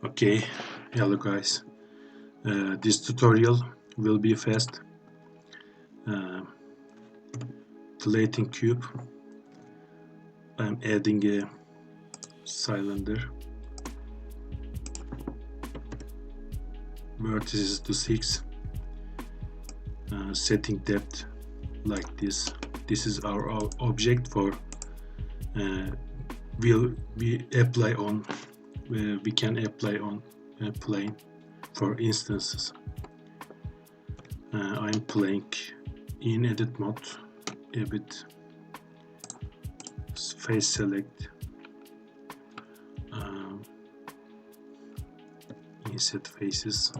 Okay, hello guys. This tutorial will be fast. Deleting cube. I'm adding a cylinder. Vertices to 6. Setting depth like this. This is our object for we can apply on a plane for instances. I'm playing in edit mode a bit. Face select, inset faces,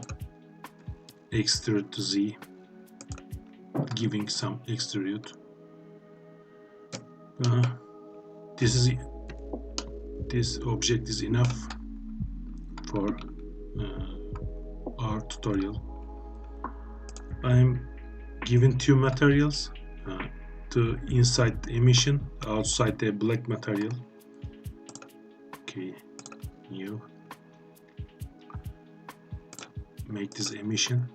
extrude to Z, giving some extrude. This object is enough for our tutorial. I'm given two materials, to inside the emission, outside the black material. Okay, new. Make this emission.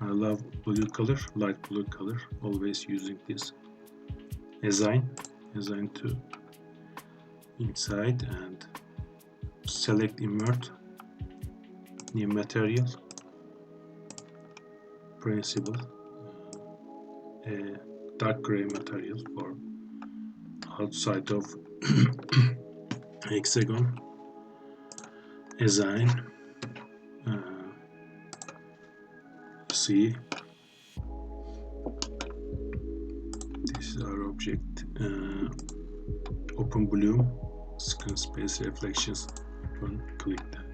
I love blue color, light blue color. Always using this. Assign to inside and select invert. New material. Principle. A dark gray material for outside of hexagon. Assign. See, this is our object. Open bloom, screen space reflections. Open, click that.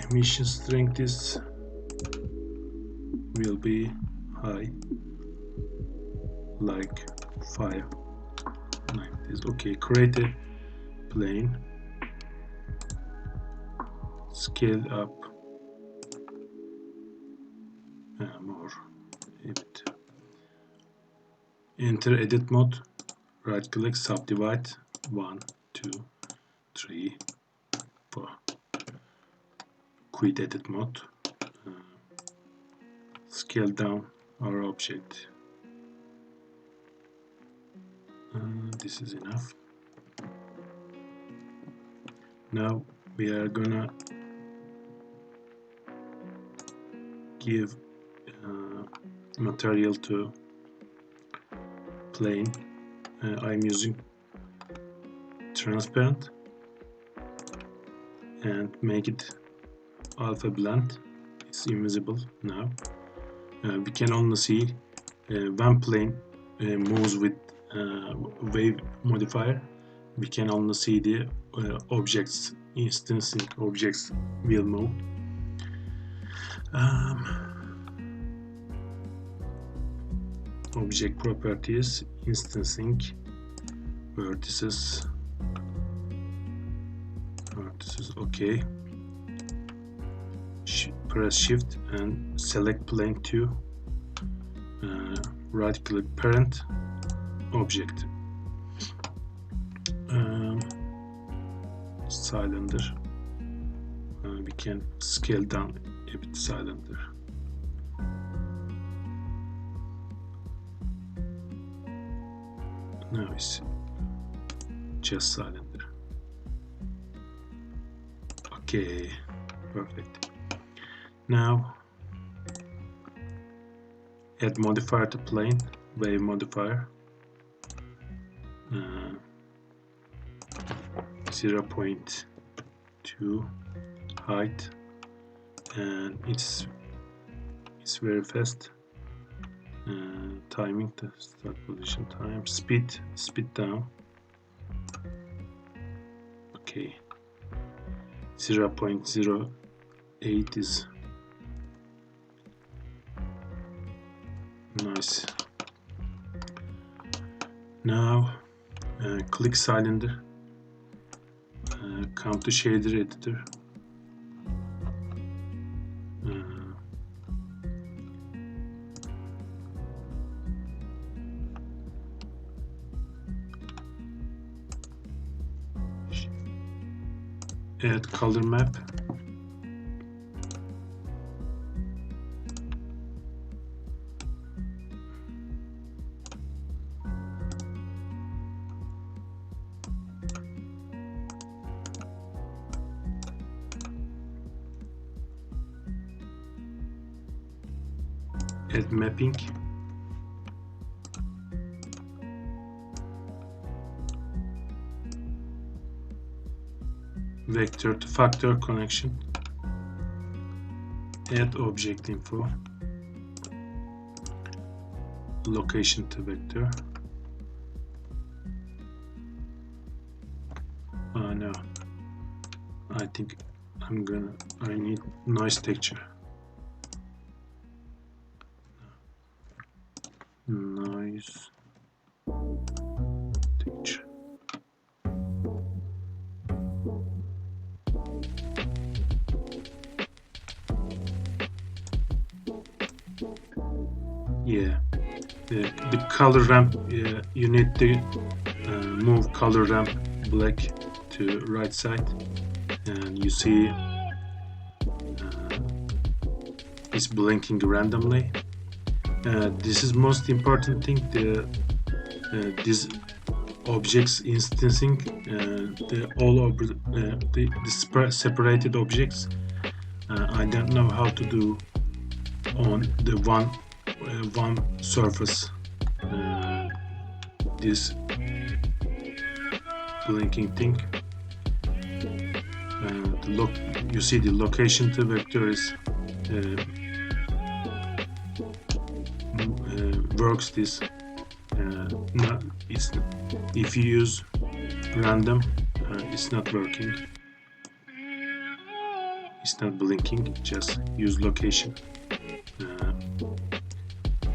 Emission strength is will be high, like 5, like this. Okay, create a plane. Scale up more a bit. Enter edit mode, right click, subdivide, 1, 2, 3, 4. Quit edit mode. Scale down our object. This is enough. Now we are gonna give material to plane. I'm using transparent and make it alpha blend. It's invisible now. We can only see when plane moves with wave modifier. We can only see the objects, instancing objects will move. Object properties, instancing, vertices, okay. Press shift and select plane 2, right click parent, object, cylinder, we can scale down a bit cylinder. Now it's just cylinder. Okay, perfect. Now add modifier to plane, wave modifier, 0.2 height, and it's very fast. Timing, the start position time, speed down. Okay, 0.08 is nice. Now click cylinder, come to shader editor, add color map. Add mapping. Vector to factor connection. Add object info. Location to vector. Oh no. I think I need noise texture. Noise texture. Yeah, the color ramp, you need to move color ramp black to right side, and you see it's blinking randomly. This is most important thing, these objects instancing, all over the separated objects. I don't know how to do on the one surface this blinking thing. You see the location to vector is works this. If you use random, it's not working. It's not blinking. Just use location.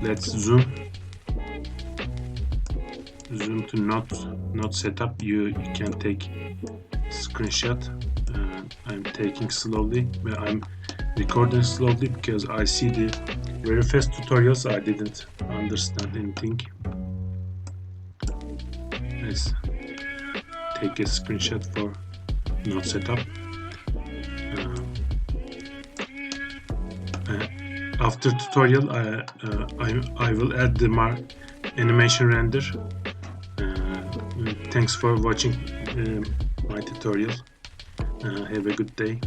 Let's zoom to not setup. You can take screenshot. I'm taking slowly, but I'm recording slowly because I see the very first tutorials I didn't understand anything. Let's take a screenshot for not setup. After tutorial, I will add the animation render. Thanks for watching my tutorial. Have a good day.